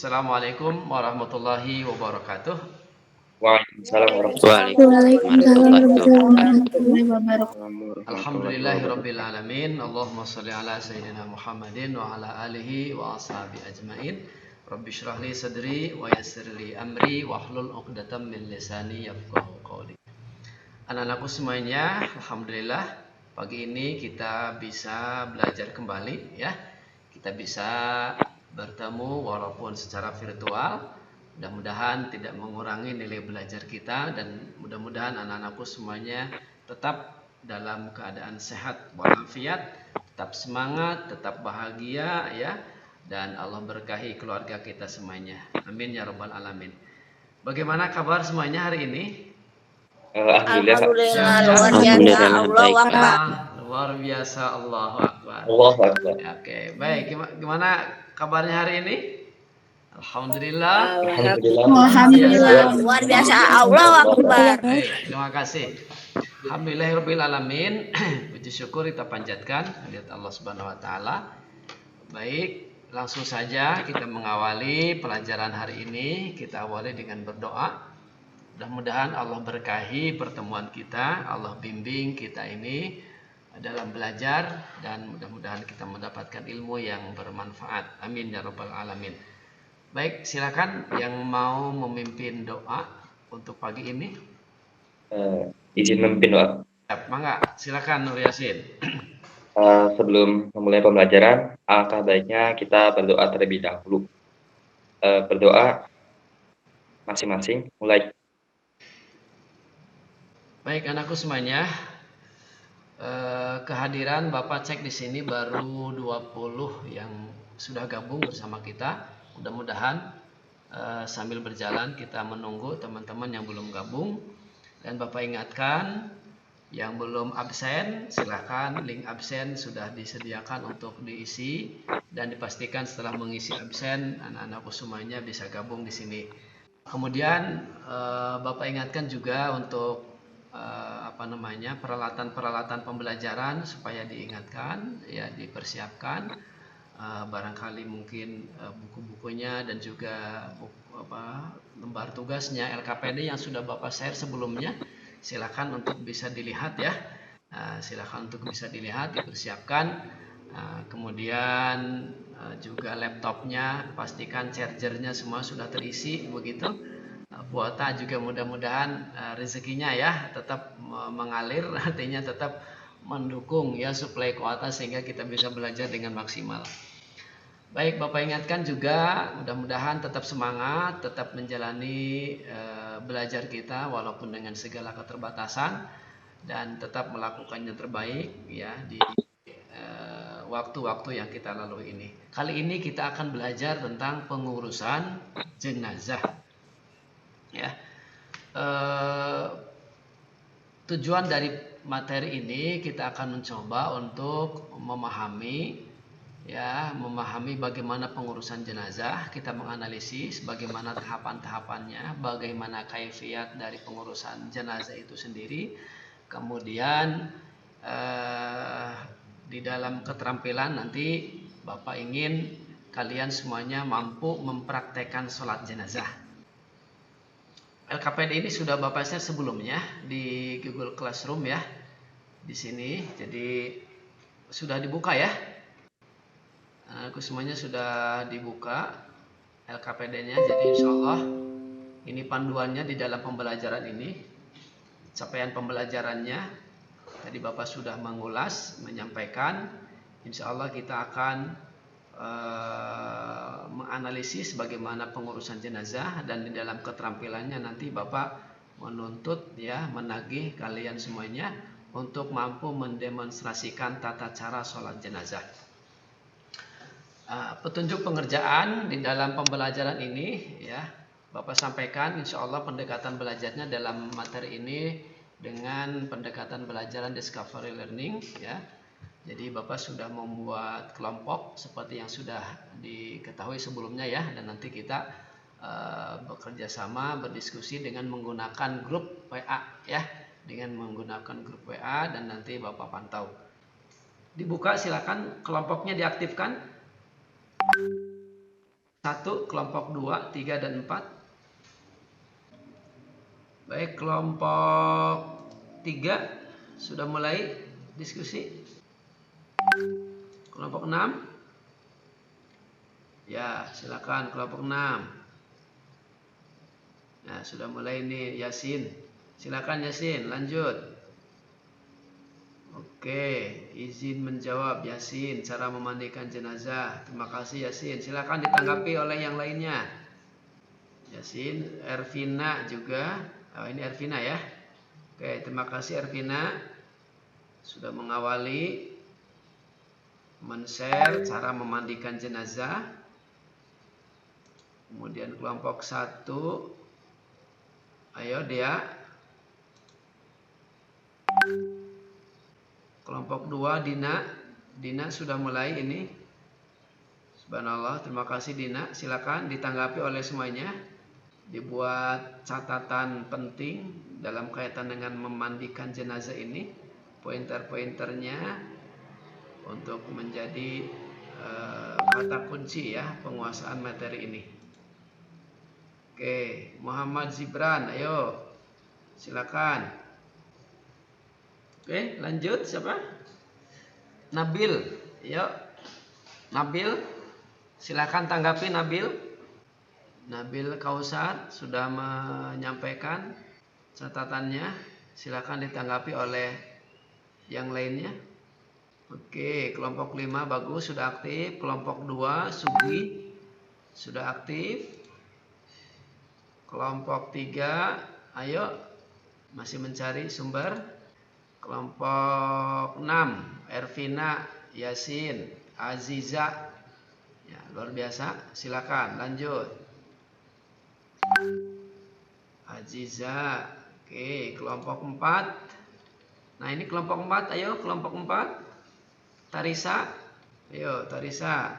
Assalamualaikum warahmatullahi wabarakatuh. Waalaikumsalam Waalaikumsalam warahmatullahi wabarakatuh. Alhamdulillahirabbil alamin. Allahumma shalli ala sayyidina Muhammadin wa ala alihi wa ashabi ajmain. Rabbi shrah li sadri wa yassir li amri wahlul 'uqdatam min lisani yafqahu qawli. Anak-anakku semuanya, alhamdulillah pagi ini kita bisa belajar kembali ya. Kita bisa bertemu walaupun secara virtual. Mudah-mudahan tidak mengurangi nilai belajar kita dan mudah-mudahan anak-anakku semuanya tetap dalam keadaan sehat walafiat, tetap semangat, tetap bahagia ya, dan Allah berkahi keluarga kita semuanya. Amin ya rabbal alamin. Bagaimana kabar semuanya hari ini? Alhamdulillah. Luar biasa. Allahu Akbar. Luar biasa, Allahu Akbar. Allahu Akbar. Oke, baik. Gimana kabarnya hari ini? Alhamdulillah. Alhamdulillah. Luar biasa. Allahu Akbar. Baik, terima kasih. Alhamdulillahirabbil alamin. Puji syukur kita panjatkan kehadirat Allah Subhanahu wa taala. Baik, langsung saja kita mengawali pelajaran hari ini. Kita awali dengan berdoa. Mudah-mudahan Allah berkahi pertemuan kita, Allah bimbing kita ini dalam belajar dan mudah-mudahan kita mendapatkan ilmu yang bermanfaat. Amin ya rabbal alamin. Baik, silakan yang mau memimpin doa untuk pagi ini. Izin memimpin doa. Mangga, silakan Nur Yasin. Sebelum memulai pembelajaran, alangkah baiknya kita berdoa terlebih dahulu. Berdoa masing-masing, mulai. Baik, anakku semuanya. Kehadiran Bapak cek di sini baru 20 yang sudah gabung bersama kita. Mudah-mudahan sambil berjalan kita menunggu teman-teman yang belum gabung. Dan Bapak ingatkan yang belum absen, silakan link absen sudah disediakan untuk diisi dan dipastikan setelah mengisi absen anak-anakku semuanya bisa gabung di sini. Kemudian Bapak ingatkan juga untuk peralatan pembelajaran supaya diingatkan ya, dipersiapkan barangkali mungkin buku-bukunya dan juga lembar tugasnya LKPD yang sudah Bapak share sebelumnya, silakan untuk bisa dilihat ya. Silakan untuk bisa dilihat, dipersiapkan. Kemudian juga laptopnya pastikan chargernya semua sudah terisi begitu. Kuota juga mudah-mudahan rezekinya ya tetap mengalir, artinya tetap mendukung ya suplai kuota sehingga kita bisa belajar dengan maksimal. Baik, Bapak ingatkan juga mudah-mudahan tetap semangat, tetap menjalani belajar kita walaupun dengan segala keterbatasan dan tetap melakukan yang terbaik ya di waktu-waktu yang kita lalui ini. Kali ini kita akan belajar tentang pengurusan jenazah. Ya, tujuan dari materi ini kita akan mencoba untuk memahami bagaimana pengurusan jenazah, kita menganalisis bagaimana tahapan-tahapannya, bagaimana kaifiat dari pengurusan jenazah itu sendiri. Kemudian di dalam keterampilan nanti Bapak ingin kalian semuanya mampu mempraktekkan sholat jenazah. LKPD ini sudah Bapak share sebelumnya di Google Classroom ya, di sini. Jadi sudah dibuka ya. Aku semuanya sudah dibuka LKPD-nya. Jadi insya Allah ini panduannya di dalam pembelajaran ini. Capaian pembelajarannya tadi Bapak sudah mengulas, menyampaikan. Insya Allah kita akan menganalisis bagaimana pengurusan jenazah dan di dalam keterampilannya nanti Bapak menuntut ya, menagih kalian semuanya untuk mampu mendemonstrasikan tata cara sholat jenazah. Petunjuk pengerjaan di dalam pembelajaran ini ya Bapak sampaikan, insya Allah pendekatan belajarnya dalam materi ini dengan pendekatan belajaran discovery learning ya. Jadi Bapak sudah membuat kelompok seperti yang sudah diketahui sebelumnya ya, dan nanti kita bekerja sama berdiskusi dengan menggunakan grup WA ya, dengan menggunakan grup WA dan nanti Bapak pantau. Dibuka silakan, kelompoknya diaktifkan. 1, kelompok 2, 3, dan 4. Baik, kelompok 3 sudah mulai diskusi. Kelompok 6. Ya, silakan kelompok 6. Nah, sudah mulai nih Yasin. Silakan Yasin, lanjut. Oke, izin menjawab Yasin, cara memandikan jenazah. Terima kasih Yasin. Silakan ditanggapi oleh yang lainnya. Yasin, Ervina juga. Oh, ini Ervina ya. Oke, terima kasih Ervina sudah mengawali men-share cara memandikan jenazah. Kemudian kelompok 1. Ayo Dea. Kelompok 2 Dina. Dina sudah mulai ini. Subhanallah, terima kasih Dina. Silakan ditanggapi oleh semuanya. Dibuat catatan penting dalam kaitan dengan memandikan jenazah ini. Pointer-pointernya untuk menjadi kata kunci ya penguasaan materi ini. Oke, Muhammad Zibran, ayo. Silakan. Oke, lanjut siapa? Nabil. Yuk. Nabil. Silakan tanggapi Nabil. Nabil Kausar sudah menyampaikan catatannya. Silakan ditanggapi oleh yang lainnya. Oke, kelompok 5 bagus sudah aktif. Kelompok 2 Sugi sudah aktif. Kelompok 3 ayo masih mencari sumber. Kelompok 6 Ervina, Yasin, Aziza. Ya, luar biasa. Silakan lanjut. Aziza. Oke, kelompok 4. Nah, ini kelompok 4. Ayo kelompok 4. Tarisa. Ayo Tarisa.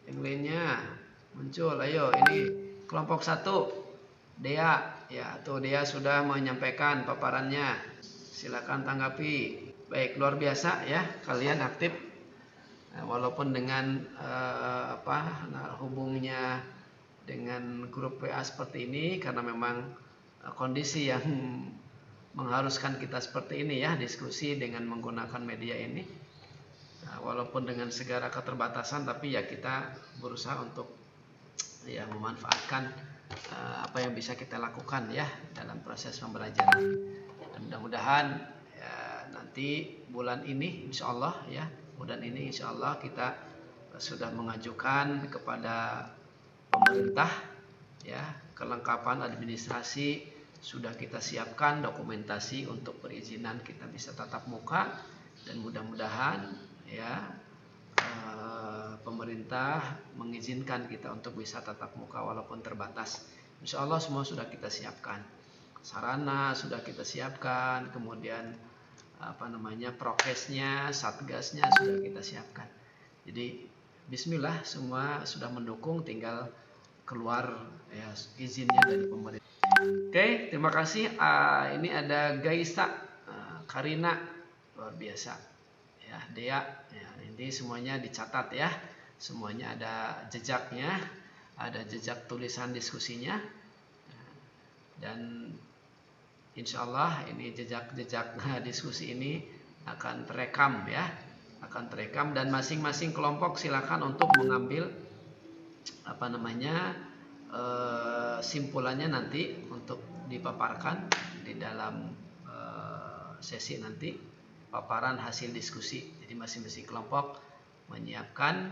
Yang lainnya muncul. Ayo ini kelompok 1. Dea. Ya, tuh Dea sudah menyampaikan paparannya. Silakan tanggapi. Baik, luar biasa ya kalian aktif. Nah, walaupun dengan hubungnya dengan grup WA seperti ini karena memang kondisi yang mengharuskan kita seperti ini ya, diskusi dengan menggunakan media ini. Nah, walaupun dengan segala keterbatasan tapi ya kita berusaha untuk ya memanfaatkan apa yang bisa kita lakukan ya dalam proses pembelajaran. Dan mudah-mudahan ya, nanti bulan ini insya Allah ya, bulan ini insya Allah kita sudah mengajukan kepada pemerintah ya kelengkapan administrasi sudah kita siapkan dokumentasi untuk perizinan kita bisa tatap muka dan mudah-mudahan ya pemerintah mengizinkan kita untuk bisa tatap muka walaupun terbatas. Insya Allah semua sudah kita siapkan. Sarana sudah kita siapkan, kemudian prokesnya, satgasnya sudah kita siapkan. Jadi bismillah semua sudah mendukung, tinggal keluar ya izinnya dari pemerintah. Oke, terima kasih. Ini ada Gaisa, Karina, luar biasa. Ya, Dea, ya, ini semuanya dicatat ya. Semuanya ada jejaknya, ada jejak tulisan diskusinya. Dan insya Allah ini jejak-jejak diskusi ini akan terekam ya, akan terekam dan masing-masing kelompok silakan untuk mengambil simpulannya nanti untuk dipaparkan di dalam sesi nanti paparan hasil diskusi. Jadi masing-masing kelompok menyiapkan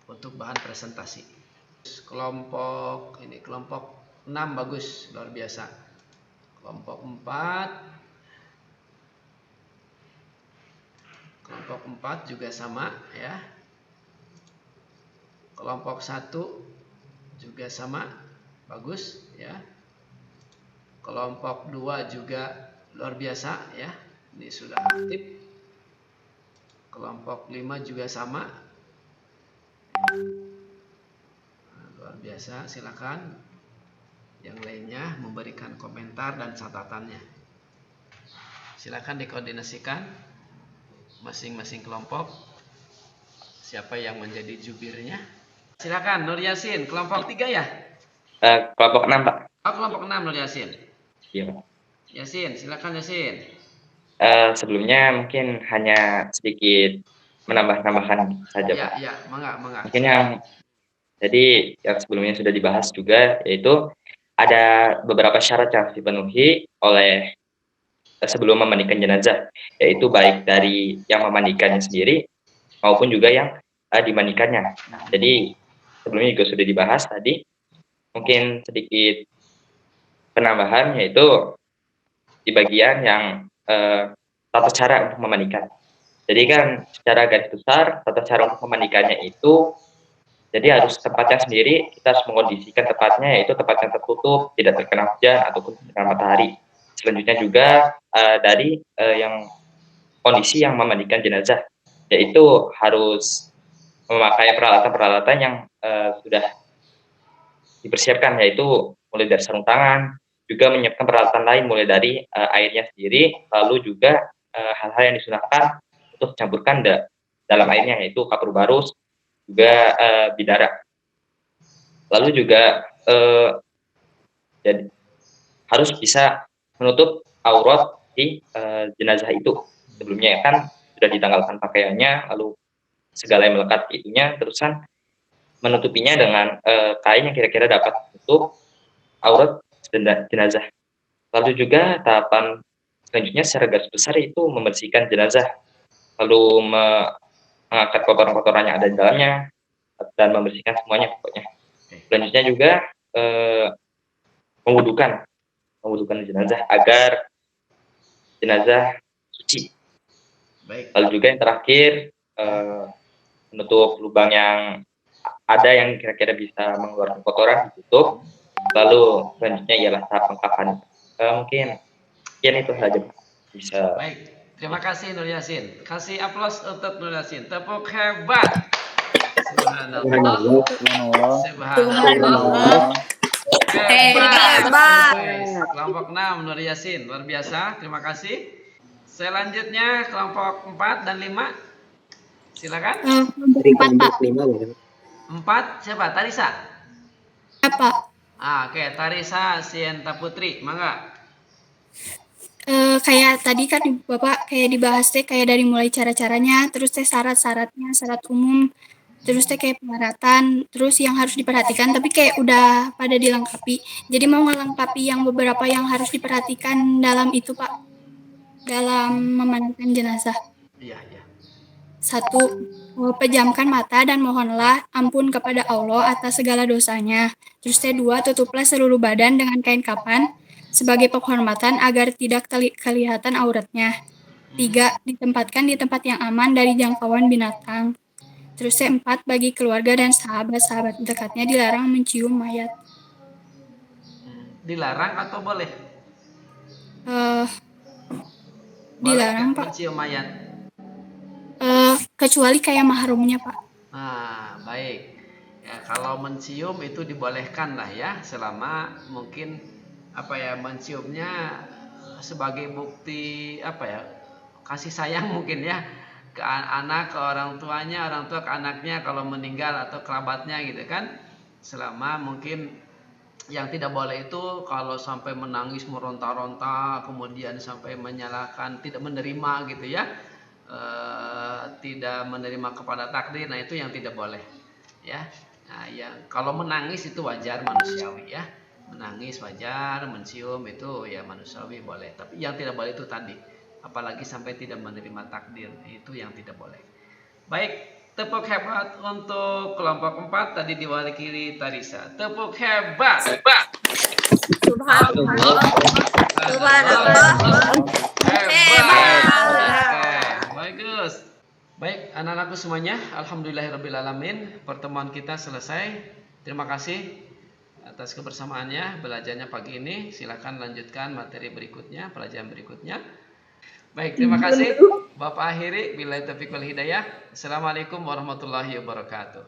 untuk bahan presentasi. Kelompok 6 bagus, luar biasa. Kelompok 4 juga sama ya. Kelompok 1 juga sama, bagus ya. Kelompok 2 juga luar biasa ya. Ini sudah aktif. Kelompok 5 juga sama. Luar biasa, silakan yang lainnya memberikan komentar dan catatannya. Silakan dikoordinasikan masing-masing kelompok. Siapa yang menjadi jubirnya? Silakan Nur Yasin, kelompok 3 ya? Kelompok 6, Pak. Oh, kelompok 6 Nur Yasin. Iya, Pak. Yasin, silakan Yasin. Sebelumnya mungkin hanya sedikit menambah-nambahkan saja, Ya, Pak. ya, mangga. Mungkin jadi yang sebelumnya sudah dibahas juga, yaitu ada beberapa syarat yang harus dipenuhi oleh sebelum memandikan jenazah, yaitu baik dari yang memandikannya sendiri maupun juga yang dimandikannya. Jadi sebelumnya juga sudah dibahas tadi, mungkin sedikit penambahan yaitu di bagian yang tata cara untuk memandikan. Jadi kan secara garis besar tata cara untuk memandikannya itu jadi harus tempatnya sendiri, kita harus mengondisikan tempatnya yaitu tempat yang tertutup, tidak terkena hujan ataupun terkena matahari. Selanjutnya juga dari yang kondisi yang memandikan jenazah, yaitu harus memakai peralatan-peralatan yang sudah dipersiapkan, yaitu mulai dari sarung tangan, juga menyiapkan peralatan lain mulai dari airnya sendiri, lalu juga hal-hal yang disunahkan untuk dicampurkan dalam airnya, yaitu kapur barus, juga bidara. Lalu juga jadi harus bisa menutup aurat di jenazah itu. Sebelumnya kan sudah ditanggalkan pakaiannya, lalu segala yang melekat itunya, terusan menutupinya dengan kain yang kira-kira dapat menutup aurat jenazah. Lalu juga tahapan selanjutnya secara garis besar itu membersihkan jenazah, lalu mengangkat kotoran-kotoran yang ada di dalamnya dan membersihkan semuanya pokoknya. Selanjutnya juga mewudukan jenazah agar jenazah suci. Baik. Lalu juga yang terakhir menutup lubang yang ada yang kira-kira bisa mengeluarkan kotoran, ditutup. Lalu selanjutnya ialah tahap pengkapan. Mungkin itu saja bisa. Baik, terima kasih Nur Yasin. Kasih aplaus untuk Nur Yasin. Tepuk hebat. Subhanallah. Subhanallah. Hebat. Kelompok 6 Nur Yasin, luar biasa. Terima kasih. Selanjutnya kelompok 4 dan 5. Silakan. Kelompok 4, Pak. 4 siapa? Tarisa. Apa? Oke, Tarisa Sienta Putri, mangga. Kayak tadi kan Bapak kayak dibahas teh kayak dari mulai cara-caranya, terus teh syarat-syaratnya, syarat umum, terus teh kayak persyaratan, terus yang harus diperhatikan, tapi kayak udah pada dilengkapi. Jadi mau ngelengkapi yang beberapa yang harus diperhatikan dalam itu, Pak, dalam memandikan jenazah. Iya. 1, pejamkan mata dan mohonlah ampun kepada Allah atas segala dosanya. Terus teh 2, tutuplah seluruh badan dengan kain kafan sebagai penghormatan agar tidak kelihatan auratnya. 3, ditempatkan di tempat yang aman dari jangkauan binatang. Terus teh 4, bagi keluarga dan sahabat-sahabat dekatnya dilarang mencium mayat. Dilarang atau boleh? Dilarang, Pak. Mencium mayat. Kecuali kayak mahrumnya, Pak. Baik. Ya, kalau mencium itu dibolehkan lah ya, selama mungkin menciumnya sebagai bukti kasih sayang mungkin ya ke anak, ke orang tuanya, orang tua ke anaknya kalau meninggal atau kerabatnya gitu kan. Selama mungkin yang tidak boleh itu kalau sampai menangis meronta-ronta, kemudian sampai menyalahkan, tidak menerima gitu ya. Tidak menerima kepada takdir, nah itu yang tidak boleh ya. Nah, yang kalau menangis itu wajar, manusiawi ya, menangis wajar, mencium itu ya manusiawi boleh, tapi yang tidak boleh itu tadi, apalagi sampai tidak menerima takdir, itu yang tidak boleh. Baik, tepuk hebat untuk kelompok 4 tadi diwakili Tarisa. Tepuk hebat. Subhanallah. Bagus. Baik, anak-anakku semuanya, alhamdulillahirabbil pertemuan kita selesai. Terima kasih atas kebersamaannya, belajarnya pagi ini. Silakan lanjutkan materi berikutnya, pelajaran berikutnya. Baik, terima kasih. Bapak akhiri, billahi taufiq wal hidayah. Assalamualaikum warahmatullahi wabarakatuh.